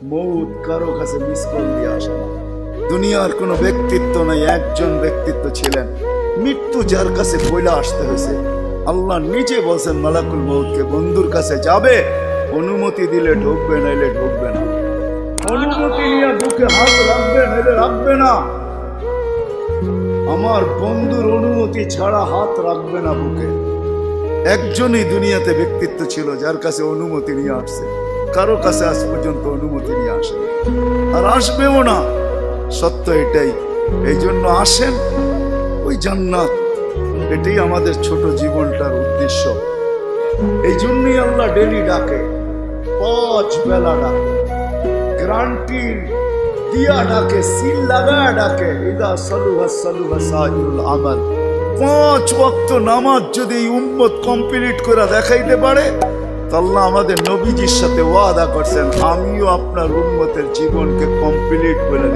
মৌত কারো কাছে মিস কল দিয়ে আসে না। দুনিয়ার কোনো ব্যক্তিত্ব নাই, একজন ব্যক্তিত্ব ছিলেন, মৃত্যু যার কাছে বইলা আসতে হয়েছে। আল্লাহ নিজে বলছেন মালাকুল মৌতকে, বন্ধুর কাছে যাবে, অনুমতি দিলে ঢুকবে, নাইলে ঢুকবে না। অনুমতি নিয়ে বুকে হাত রাখবে, নাইলে রাখবে না। আমার বন্ধুর অনুমতি ছাড়া হাত রাখবে না বুকে। একজনই দুনিয়াতে ব্যক্তিত্ব ছিল যার কাছে অনুমতি নিয়ে আসছে, কারো কাছে আজ পর্যন্ত অনুমতি নিয়ে আসে আর আসবেও না। সত্য এটাই। এই জন্য আসেন, ওই জান্নাত, এটাই আমাদের ছোট জীবনটার উদ্দেশ্য। এই জন্যই আল্লাহ ডেলি ডাকে, 5 বেলা ডাকে, গ্যারান্টি দিয়া ডাকে, সিল লাগা ডাকে। ইদা সালুহা সালুহা সাইরুল আমাল। 5 ওয়াক্ত নামাজ যদি উম্মত কমপ্লিট করে দেখাইতে পারে, আল্লাহ আমাদের নবীজির সাথে ওয়াদা করছেন, আমিও আপনার উম্মতের জীবনকে কমপ্লিট করে